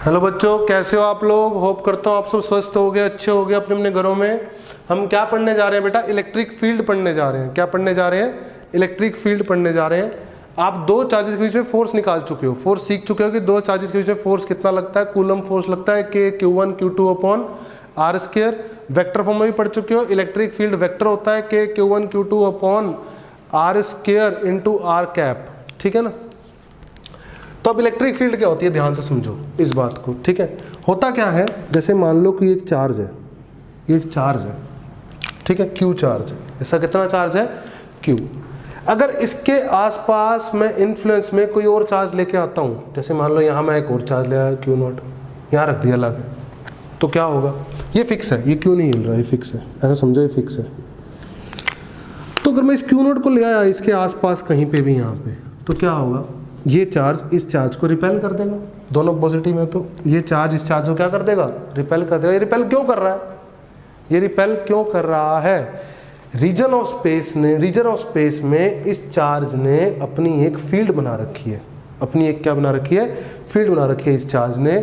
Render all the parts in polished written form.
Hello बच्चों, कैसे हो आप लोग। होप करता हूँ आप सब स्वस्थ हो गए, अच्छे हो गए अपने अपने घरों में। हम क्या पढ़ने जा रहे हैं बेटा? इलेक्ट्रिक फील्ड पढ़ने जा रहे हैं। क्या पढ़ने जा रहे हैं? इलेक्ट्रिक फील्ड पढ़ने जा रहे हैं। आप दो चार्जेस के बीच में फोर्स निकाल चुके हो, फोर्स सीख चुके हो कि दो चार्जेस के बीच में फोर्स कितना लगता है। कूलम फोर्स लगता है के Q1 Q2 upon R square. Vector form में भी पढ़ चुके हो, इलेक्ट्रिक फील्ड वेक्टर होता है के Q1 Q2 upon R square into R cap. ठीक है ना। तो अब इलेक्ट्रिक फील्ड क्या होती है, ध्यान से समझो इस बात को। ठीक है, होता क्या है, जैसे मान लो कि एक चार्ज है, ये एक चार्ज है, ठीक है, Q चार्ज है। इसका कितना चार्ज है? Q। अगर इसके आसपास मैं इन्फ्लुएंस में कोई और चार्ज लेके आता हूँ, जैसे मान लो यहाँ मैं एक और चार्ज ले आया Q0, यहाँ रख दिया अलग है, तो क्या होगा? ये फिक्स है, ये क्यों नहीं हिल रहा, ये फिक्स है, ऐसा समझो ये फिक्स है। तो अगर मैं इस Q0 को ले आया इसके आसपास कहीं पे भी यहाँ पे, तो क्या होगा? ये चार्ज इस चार्ज को रिपेल कर देगा, दोनों पॉजिटिव है, तो ये चार्ज इस चार्ज को क्या कर देगा? रिपेल कर देगा। ये रिपेल क्यों कर रहा है? ये रिपेल क्यों कर रहा है? रीजन ऑफ स्पेस में इस चार्ज ने अपनी एक फील्ड बना रखी है। अपनी एक क्या बना रखी है? फील्ड बना रखी है। इस चार्ज ने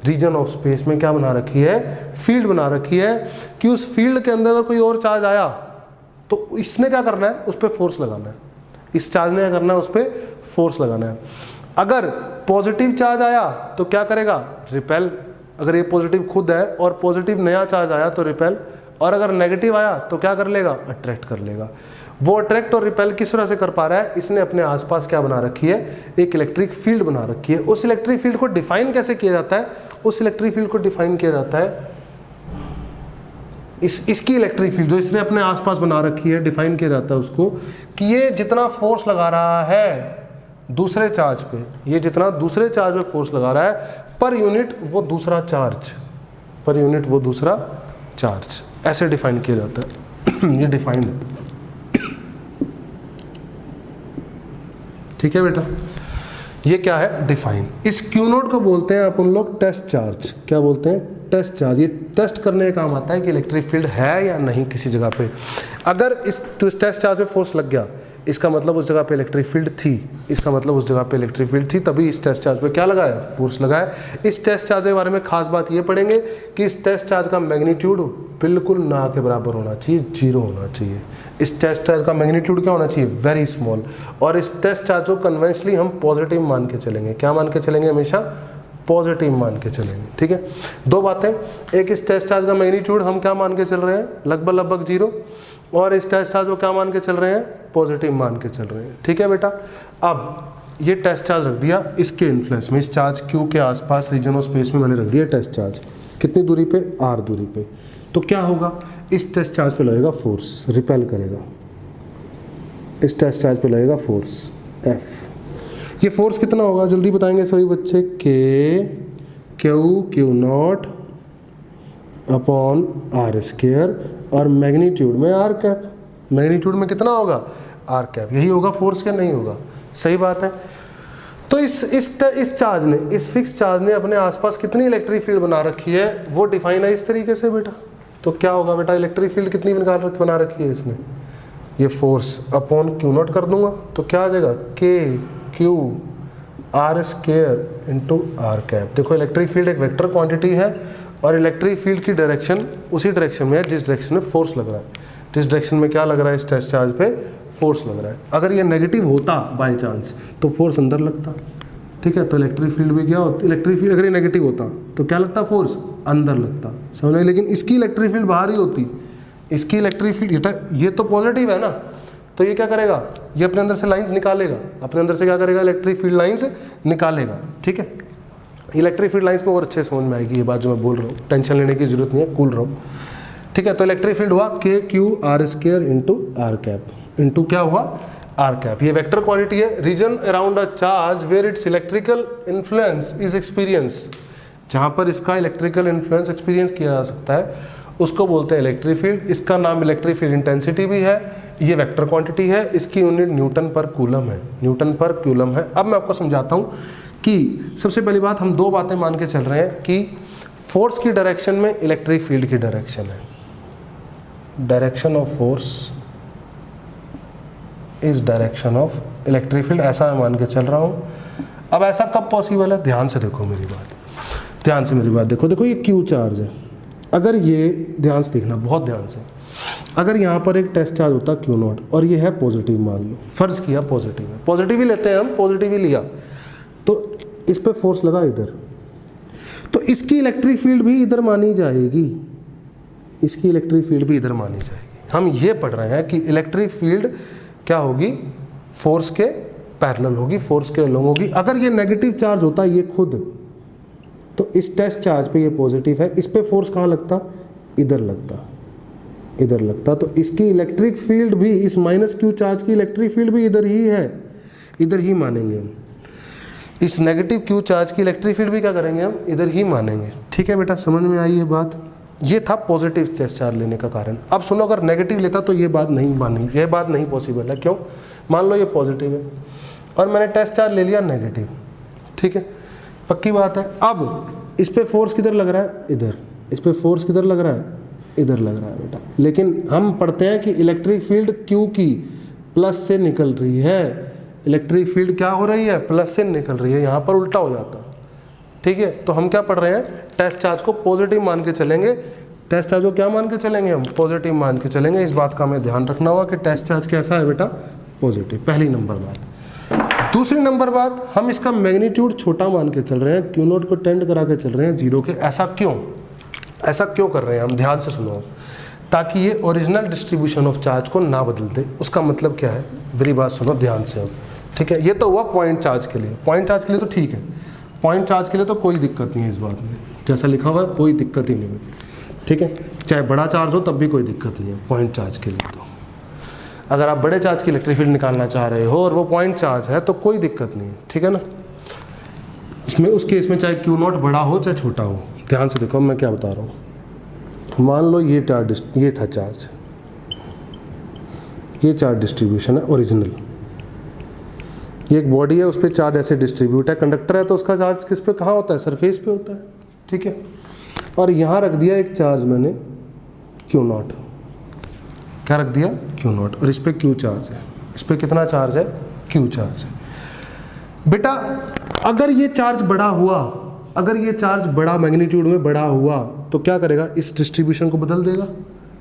रीजन ऑफ स्पेस में क्या बना रखी है? फील्ड बना रखी है कि उस फील्ड के अंदर अगर कोई और चार्ज आया तो इसने क्या करना है? उस पर फोर्स लगाना है। इस चार्ज ने क्या करना है? उस पर फोर्स लगाना है। अगर पॉजिटिव चार्ज आया तो क्या करेगा? रिपेल। अगर ये पॉजिटिव खुद है और पॉजिटिव नया चार्ज आया तो रिपेल, और अगर नेगेटिव आया तो क्या कर लेगा? अट्रैक्ट कर लेगा। वो अट्रैक्ट और रिपेल किस तरह से कर पा रहा है? इसने अपने आसपास क्या बना रखी है? एक इलेक्ट्रिक फील्ड बना रखी है। उस इलेक्ट्रिक फील्ड को डिफाइन कैसे किया जाता है? उस इलेक्ट्रिक फील्ड को डिफाइन किया जाता है, इसकी इलेक्ट्रिक फील्ड जो इसने अपने आसपास बना रखी है, डिफाइन किया जाता है उसको कि ये जितना फोर्स लगा रहा है दूसरे चार्ज पे, ये जितना दूसरे चार्ज पे फोर्स लगा रहा है पर यूनिट वो दूसरा चार्ज, पर यूनिट वो दूसरा चार्ज, ऐसे डिफाइन किया जाता है। ये डिफाइंड है। ठीक है बेटा, ये क्या है? डिफाइन। इस Q0 को बोलते हैं अपन लोग टेस्ट चार्ज। क्या बोलते हैं? Test charge. ये टेस्ट करने का काम आता है कि इलेक्ट्रिक फील्ड है या नहीं किसी जगह पे। अगर इस टेस्ट चार्ज पे फोर्स लग गया, इसका मतलब उस जगह पे इलेक्ट्रिक फील्ड थी, इसका मतलब उस जगह पे इलेक्ट्रिक फील्ड थी, तभी इस टेस्ट चार्ज पे क्या लगाया? फोर्स लगाया। इस टेस्ट चार्ज के बारे में खास बात ये पढ़ेंगे कि इस टेस्ट चार्ज का मैग्नीट्यूड बिल्कुल ना के बराबर होना चाहिए, 0 होना चाहिए। इस टेस्ट चार्ज का मैग्नीट्यूड क्या होना चाहिए? Very small. और इस टेस्ट चार्ज को कन्वेंशनली हम पॉजिटिव मान के चलेंगे। क्या मान के चलेंगे? हमेशा पॉजिटिव मान के चलेंगे। ठीक है, दो बातें, एक इस टेस्ट चार्ज का मैग्नीट्यूड हम क्या मान के चल रहे हैं? लगभग 0। और इस टेस्ट चार्ज को क्या मान के चल रहे हैं? पॉजिटिव मान के चल रहे हैं। ठीक है बेटा, अब ये टेस्ट चार्ज रख दिया इसके इन्फ्लुएंस में, इस चार्ज Q के आसपास रीजन ऑफ स्पेस में मैंने रख दिया टेस्ट चार्ज। कितनी दूरी पे? R दूरी पे। तो क्या होगा? इस टेस्ट चार्ज पे लगेगा फोर्स, रिपेल करेगा। इस टेस्ट चार्ज पे लगेगा फोर्स F। ये फोर्स कितना होगा जल्दी बताएंगे सभी बच्चे? Q0 अपॉन आर स्क्वायर, और मैग्नीट्यूड में आर कैप। मैग्नीट्यूड में कितना होगा? R cap. यही होगा फोर्स, क्या नहीं होगा? सही बात है। तो इस चार्ज ने, इस फिक्स चार्ज ने अपने आसपास कितनी इलेक्ट्रिक फील्ड बना रखी है वो डिफाइन है इस तरीके से बेटा। तो क्या होगा बेटा? इलेक्ट्रिक फील्ड कितनी बना रखी है इसने? ये फोर्स अपॉन Q0 कर दूंगा तो क्या आ जाएगा? KQ R square into R cap. देखो इलेक्ट्रिक फील्ड एक वेक्टर क्वांटिटी है और इलेक्ट्रिक फील्ड की डायरेक्शन उसी डायरेक्शन में है जिस डायरेक्शन में फोर्स लग रहा है। जिस डायरेक्शन में क्या लग रहा है? इस टेस्ट चार्ज पे फोर्स लग रहा है। अगर ये नेगेटिव होता बाय चांस तो फोर्स अंदर लगता। ठीक है, तो इलेक्ट्रिक फील्ड भी क्या होती? इलेक्ट्रिक फील्ड अगर ये नेगेटिव होता तो क्या लगता? फोर्स अंदर लगता। समझ। लेकिन इसकी इलेक्ट्रिक फील्ड बाहर ही होती। इसकी इलेक्ट्रिक फील्ड, ये तो पॉजिटिव है ना, तो ये क्या करेगा? ये अपने अंदर से लाइंस निकालेगा। अपने अंदर से क्या करेगा? इलेक्ट्रिक फील्ड लाइंस निकालेगा। ठीक है, इलेक्ट्रिक फील्ड लाइंस में और अच्छे समझ में आएगी ये बात जो मैं बोल रहा हूँ, टेंशन लेने की जरूरत नहीं है, कूल रहो। ठीक है, तो इलेक्ट्रिक फील्ड हुआ KQ R square into R cap, into क्या हुआ? R cap. ये वेक्टर क्वांटिटी है। Region around a charge where its electrical influence is experience, जहाँ पर इसका इलेक्ट्रिकल इन्फ्लुएंस एक्सपीरियंस किया जा सकता है उसको बोलते हैं इलेक्ट्रिक फील्ड। इसका नाम इलेक्ट्रिक फील्ड इंटेंसिटी भी है। ये वेक्टर क्वांटिटी है, इसकी यूनिट न्यूटन पर कूलम है। न्यूटन पर कूलम है। अब मैं आपको समझाता हूँ कि सबसे पहली बात, हम दो बातें मान के चल रहे हैं कि फोर्स की डायरेक्शन में इलेक्ट्रिक फील्ड की डायरेक्शन है। Direction of force is direction of electric field, ऐसा मैं मान के चल रहा हूँ। अब ऐसा कब पॉसिबल है? ध्यान से देखो मेरी बात। ध्यान से मेरी बात देखो, देखो ये क्यू चार्ज है, अगर ये ध्यान से देखना, बहुत ध्यान से, अगर यहाँ पर एक टेस्ट चार्ज होता क्यू नॉट और ये है पॉजिटिव, मान लो फर्ज किया पॉजिटिव है, पॉजिटिव ही लेते हैं हम, पॉजिटिव ही लिया, तो इस पे फोर्स लगा इधर, तो इसकी इलेक्ट्रिक फील्ड भी इधर मानी जाएगी, इसकी इलेक्ट्रिक फील्ड भी इधर मानी जाएगी। हम ये पढ़ रहे हैं कि इलेक्ट्रिक फील्ड क्या होगी, फोर्स के पैरेलल होगी, फोर्स के अलोंग होगी। अगर ये नेगेटिव चार्ज होता ये खुद, तो इस टेस्ट चार्ज पे ये पॉजिटिव है, इस पे फोर्स कहाँ लगता, इधर लगता, इधर लगता, तो इसकी इलेक्ट्रिक फील्ड भी, इस माइनस क्यू चार्ज की इलेक्ट्रिक फील्ड भी इधर ही है, इधर ही मानेंगे हम। इस नेगेटिव क्यू चार्ज की इलेक्ट्रिक फील्ड भी क्या करेंगे हम, इधर ही मानेंगे। ठीक है बेटा, समझ में आई ये बात। ये था पॉजिटिव टेस्ट चार्ज लेने का कारण। अब सुनो, अगर नेगेटिव लेता तो ये बात नहीं मानी, ये बात नहीं पॉसिबल है। क्यों? मान लो ये पॉजिटिव है और मैंने टेस्ट चार्ज ले लिया नेगेटिव, ठीक है, पक्की बात है। अब इस पे फोर्स किधर लग रहा है, इधर, इस पे फोर्स किधर लग रहा है, इधर लग रहा है बेटा। लेकिन हम पढ़ते हैं कि इलेक्ट्रिक फील्ड क्यू की प्लस से निकल रही है, इलेक्ट्रिक फील्ड क्या हो रही है, प्लस से निकल रही है, यहाँ पर उल्टा हो जाता। ठीक है, तो हम क्या पढ़ रहे हैं, टेस्ट चार्ज को पॉजिटिव मान के चलेंगे। टेस्ट चार्ज को क्या मान के चलेंगे हम, पॉजिटिव मान के चलेंगे। इस बात का हमें ध्यान रखना होगा कि टेस्ट चार्ज कैसा है बेटा, पॉजिटिव, पहली नंबर बात। दूसरी नंबर बात, हम इसका मैग्नीट्यूड छोटा मान के चल रहे हैं, क्यू नॉट को टेंड करा के चल रहे हैं जीरो के। ऐसा क्यों, ऐसा क्यों कर रहे हैं हम, ध्यान से सुनो, ताकि ये ओरिजिनल डिस्ट्रीब्यूशन ऑफ चार्ज को ना बदल दे। उसका मतलब क्या है, मेरी बात सुनो ध्यान से अब, ठीक है। ये तो हुआ पॉइंट चार्ज के लिए, पॉइंट चार्ज के लिए तो ठीक है, पॉइंट चार्ज के लिए तो कोई दिक्कत नहीं है इस बात में, जैसा लिखा हुआ है कोई दिक्कत ही नहीं है, ठीक है। चाहे बड़ा चार्ज हो तब भी कोई दिक्कत नहीं है पॉइंट चार्ज के लिए। तो अगर आप बड़े चार्ज की इलेक्ट्रिक फील्ड निकालना चाह रहे हो और वो पॉइंट चार्ज है तो कोई दिक्कत नहीं है, ठीक है ना। इसमें उस केस में चाहे क्यू नॉट बड़ा हो चाहे छोटा हो, ध्यान से देखो मैं क्या बता रहा हूँ। मान लो ये चार्ज, ये था चार्ज, ये चार्ज डिस्ट्रीब्यूशन है ओरिजिनल, ये एक बॉडी है, उस पर चार्ज ऐसे डिस्ट्रीब्यूट है, कंडक्टर है तो उसका चार्ज किस पे, कहाँ होता है, सरफेस पे होता है, ठीक है। और यहाँ रख दिया एक चार्ज मैंने क्यू नॉट, क्या रख दिया, क्यू नॉट, और इस पे क्यू चार्ज है, इस पे कितना चार्ज है, क्यू चार्ज है। बेटा अगर ये चार्ज बड़ा हुआ, अगर ये चार्ज बड़ा मैग्नीट्यूड में बड़ा हुआ तो क्या करेगा, इस डिस्ट्रीब्यूशन को बदल देगा,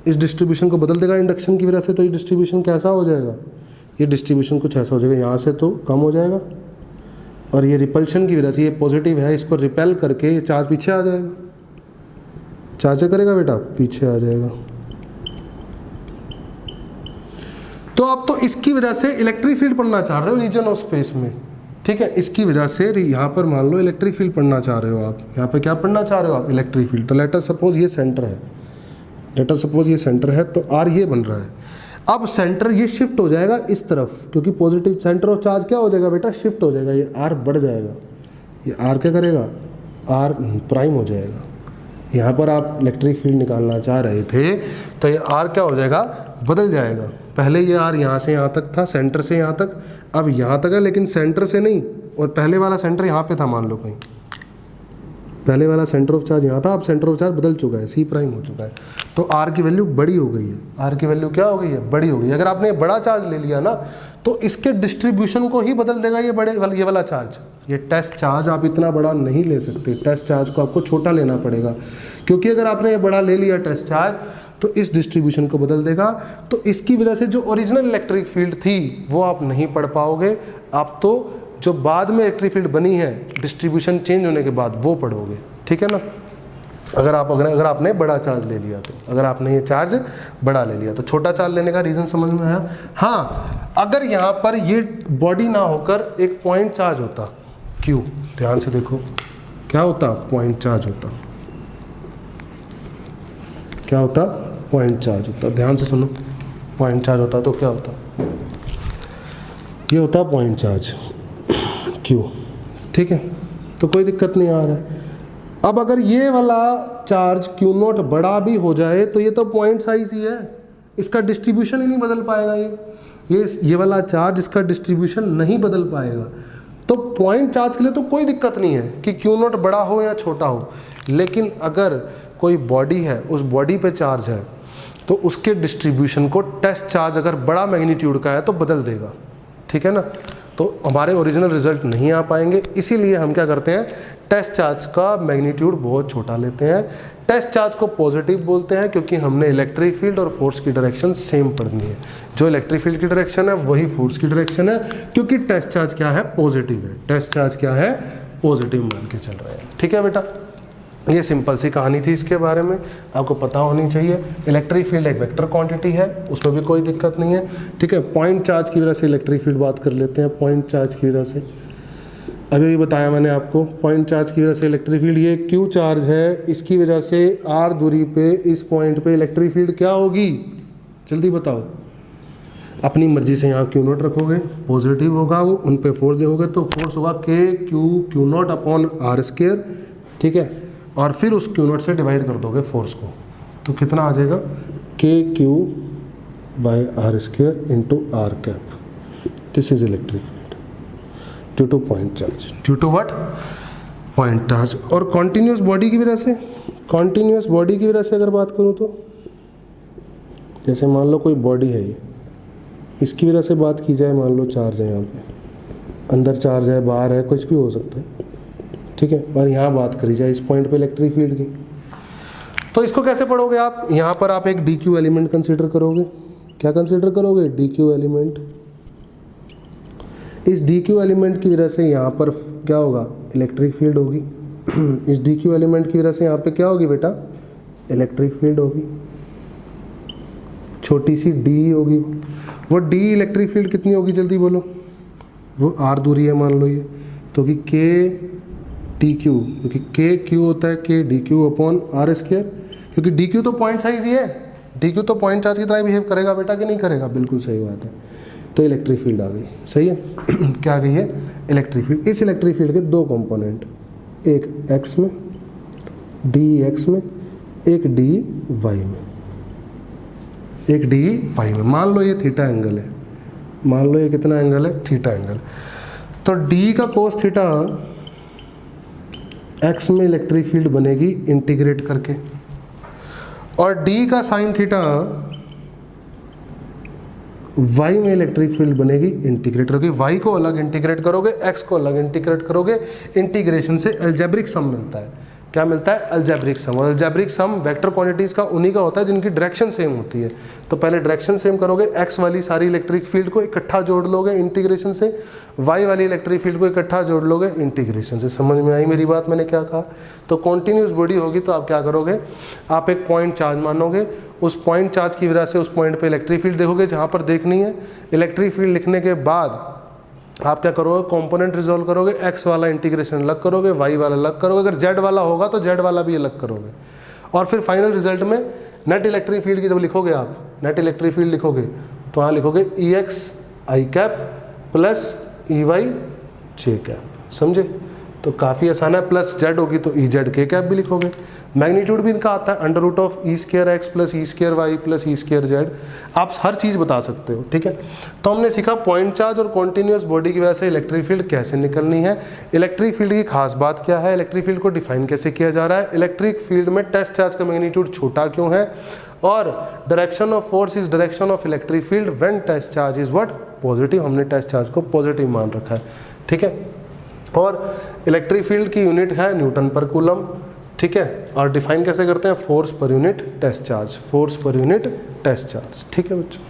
इस डिस्ट्रीब्यूशन को बदल देगा इंडक्शन की वजह से। तो ये डिस्ट्रीब्यूशन कैसा हो जाएगा, ये डिस्ट्रीब्यूशन कुछ ऐसा हो जाएगा, यहाँ से तो कम हो जाएगा, और ये रिपल्शन की वजह से, ये पॉजिटिव है, इसको रिपेल करके ये चार्ज पीछे आ जाएगा, चार्ज करेगा बेटा, पीछे आ जाएगा। तो आप तो इसकी वजह से इलेक्ट्रिक फील्ड पढ़ना चाह रहे हो रीजन ऑफ स्पेस में, ठीक है। इसकी वजह से यहाँ पर मान लो इलेक्ट्रिक फील्ड पढ़ना चाह रहे हो आप, यहाँ पे क्या पढ़ना चाह रहे हो आप, इलेक्ट्रिक फील्ड। तो लेट अस सपोज ये सेंटर है, लेट अस सपोज ये सेंटर है, तो आर ये बन रहा है। अब सेंटर ये शिफ्ट हो जाएगा इस तरफ, क्योंकि पॉजिटिव सेंटर ऑफ चार्ज क्या हो जाएगा बेटा, शिफ्ट हो जाएगा, ये आर बढ़ जाएगा, ये आर क्या करेगा, आर प्राइम हो जाएगा। यहाँ पर आप इलेक्ट्रिक फील्ड निकालना चाह रहे थे तो ये आर क्या हो जाएगा, बदल जाएगा। पहले ये आर यहाँ से यहाँ तक था, सेंटर से यहाँ तक, अब यहाँ तक है, लेकिन सेंटर से नहीं, और पहले वाला सेंटर यहाँ पे था, मान लो कहीं पहले वाला सेंटर ऑफ चार्ज यहाँ था, अब सेंटर ऑफ चार्ज बदल चुका है, सी प्राइम हो चुका है, तो आर की वैल्यू बड़ी हो गई है, आर की वैल्यू क्या हो गई है, बड़ी हो गई है। अगर आपने बड़ा चार्ज ले लिया ना तो इसके डिस्ट्रीब्यूशन को ही बदल देगा ये बड़े ये वाला चार्ज। ये टेस्ट चार्ज आप इतना बड़ा नहीं ले सकते, टेस्ट चार्ज को आपको छोटा लेना पड़ेगा, क्योंकि अगर आपने ये बड़ा ले लिया टेस्ट चार्ज तो इस डिस्ट्रीब्यूशन को बदल देगा, तो इसकी वजह से जो ओरिजिनल इलेक्ट्रिक फील्ड थी वो आप नहीं पढ़ पाओगे, आप तो जो बाद में इलेक्ट्रिक फील्ड बनी है डिस्ट्रीब्यूशन चेंज होने के बाद वो पढ़ोगे, ठीक है ना। अगर आपने बड़ा चार्ज ले लिया तो, अगर आपने ये चार्ज बड़ा ले लिया तो। छोटा चार्ज लेने का रीज़न समझ में आया। हाँ, अगर यहाँ पर ये बॉडी ना होकर एक पॉइंट चार्ज होता Q, ध्यान से देखो क्या होता, पॉइंट चार्ज होता, क्या होता, पॉइंट चार्ज होता, ध्यान से सुनो, पॉइंट चार्ज होता तो क्या होता, ये होता पॉइंट चार्ज Q, ठीक है, तो कोई दिक्कत नहीं आ रहा है। अब अगर ये वाला चार्ज Q नॉट बड़ा भी हो जाए तो ये तो पॉइंट साइज ही है, इसका डिस्ट्रीब्यूशन ही नहीं बदल पाएगा, ये वाला चार्ज इसका डिस्ट्रीब्यूशन नहीं बदल पाएगा। तो पॉइंट चार्ज के लिए तो कोई दिक्कत नहीं है कि Q नॉट बड़ा हो या छोटा हो, लेकिन अगर कोई बॉडी है, उस बॉडी पे चार्ज है, तो उसके डिस्ट्रीब्यूशन को टेस्ट चार्ज अगर बड़ा मैग्नीट्यूड का है तो बदल देगा, ठीक है ना। तो हमारे ओरिजिनल रिजल्ट नहीं आ पाएंगे। इसीलिए हम क्या करते हैं, टेस्ट चार्ज का मैग्नीट्यूड बहुत छोटा लेते हैं। टेस्ट चार्ज को पॉजिटिव बोलते हैं क्योंकि हमने इलेक्ट्रिक फील्ड और फोर्स की डायरेक्शन सेम पढ़नी है। जो इलेक्ट्रिक फील्ड की डायरेक्शन है वही फोर्स की डायरेक्शन है, क्योंकि टेस्ट चार्ज क्या है, पॉजिटिव है। टेस्ट चार्ज क्या है, पॉजिटिव मान के चल रहे हैं। ठीक है बेटा, ये सिंपल सी कहानी थी इसके बारे में, आपको पता होनी चाहिए। इलेक्ट्रिक फील्ड एक वेक्टर क्वांटिटी है, उसमें भी कोई दिक्कत नहीं है। ठीक है, पॉइंट चार्ज की वजह से इलेक्ट्रिक फील्ड बात कर लेते हैं। पॉइंट चार्ज की वजह से अभी ये बताया मैंने आपको, पॉइंट चार्ज की वजह से इलेक्ट्रिक फील्ड, ये क्यू चार्ज है, इसकी वजह से आर दूरी पे इस पॉइंट पे इलेक्ट्रिक फील्ड क्या होगी, जल्दी बताओ। अपनी मर्जी से यहाँ क्यू नोट रखोगे, पॉजिटिव होगा वो, उन पे फोर्स दोगे तो फोर्स होगा K Q naught upon R square. ठीक है, और फिर उस क्यू नोट से डिवाइड कर दोगे फोर्स को, तो कितना आ जाएगा, K Q by R square into R cap. This is electric field due to point charge, due to what, point charge. और कॉन्टिन्यूस बॉडी की वजह से, कॉन्टिन्यूस बॉडी की वजह से अगर बात करूँ तो, जैसे मान लो कोई बॉडी है ये, इसकी वजह से बात की जाए, मान लो चार्ज है यहाँ पे, अंदर चार्ज है, बाहर है, कुछ भी हो सकता है। ठीक है, और यहाँ बात करी जाए इस पॉइंट पे इलेक्ट्रिक फील्ड की, तो इसको कैसे पढ़ोगे आप, यहाँ पर आप एक डी क्यू एलिमेंट कंसिडर करोगे। क्या कंसिडर करोगे, डी क्यू एलिमेंट। इस डी क्यू एलिमेंट की वजह से यहाँ पर क्या होगा, इलेक्ट्रिक फील्ड होगी। इस डी क्यू एलिमेंट की वजह से यहाँ पे क्या होगी बेटा, इलेक्ट्रिक फील्ड होगी, छोटी सी डी होगी। वो डी इलेक्ट्रिक फील्ड कितनी होगी, जल्दी बोलो। वो आर दूरी है मान लो ये, तो कि के डी क्यू, क्योंकि के क्यू होता है K D Q upon R square, क्योंकि डी क्यू तो पॉइंट साइज ही है, डी क्यू तो पॉइंट चार्ज की तरह बिहेव करेगा बेटा कि नहीं करेगा, बिल्कुल सही बात है। तो इलेक्ट्रिक फील्ड आ गई, सही है। क्या आ गई है, इलेक्ट्रिक फील्ड। इस इलेक्ट्रिक फील्ड के दो कंपोनेंट, एक एक्स में, डी एक्स में, एक डी वाई में, एक डी वाई में। मान लो ये थीटा एंगल है, मान लो ये कितना एंगल है, थीटा एंगल। तो डी का कोस थीटा एक्स में इलेक्ट्रिक फील्ड बनेगी इंटीग्रेट करके, और डी का साइन थीटा y में इलेक्ट्रिक फील्ड बनेगी इंटीग्रेट करोगे। y को अलग इंटीग्रेट करोगे, x को अलग इंटीग्रेट करोगे। इंटीग्रेशन से अलजेब्रिक सम मिलता है। क्या मिलता है, अलजेब्रिक सम। और अलजेब्रिक सम वेक्टर क्वांटिटीज का उन्हीं का होता है जिनकी डायरेक्शन सेम होती है। तो पहले डायरेक्शन सेम करोगे, x वाली सारी इलेक्ट्रिक फील्ड को इकट्ठा जोड़ लोगे इंटीग्रेशन से, y वाली इलेक्ट्रिक फील्ड को इकट्ठा जोड़ लोगे इंटीग्रेशन से। समझ में आई मेरी बात, मैंने क्या कहा। तो कॉन्टिन्यूस बॉडी होगी तो आप क्या करोगे, आप एक पॉइंट चार्ज मानोगे, उस पॉइंट चार्ज की वजह से उस पॉइंट पे इलेक्ट्रिक फील्ड देखोगे जहाँ पर देखनी है। इलेक्ट्रिक फील्ड लिखने के बाद आप क्या करोगे, कंपोनेंट रिजॉल्व करोगे, x वाला इंटीग्रेशन अलग करोगे, y वाला अलग करोगे, अगर z वाला होगा तो z वाला भी अलग करोगे। और फिर फाइनल रिजल्ट में नेट इलेक्ट्रिक फील्ड की जब लिखोगे आप, नेट इलेक्ट्रिक फील्ड लिखोगे तो वहाँ लिखोगे EX I cap plus EY J cap. समझे, तो काफ़ी आसान है। प्लस z होगी तो EZ K कैप भी लिखोगे। मैग्नीट्यूड भी इनका आता है under root of E square X plus E square Y plus E square Z. आप हर चीज़ बता सकते हो, ठीक है। तो हमने सीखा पॉइंट चार्ज और कॉन्टिन्यूस बॉडी की वजह से इलेक्ट्रिक फील्ड कैसे निकलनी है। इलेक्ट्रिक फील्ड की खास बात क्या है, इलेक्ट्रिक फील्ड को डिफाइन कैसे किया जा रहा है, इलेक्ट्रिक फील्ड में टेस्ट चार्ज का मैग्नीट्यूड छोटा क्यों है, और direction of force is direction of electric field when test charge is what, positive. हमने टेस्ट चार्ज को पॉजिटिव मान रखा है, ठीक है। और इलेक्ट्रिक फील्ड की यूनिट है न्यूटन पर कूलम, ठीक है। और डिफाइन कैसे करते हैं, फोर्स पर यूनिट टेस्ट चार्ज, फोर्स पर यूनिट टेस्ट चार्ज, ठीक है बच्चों।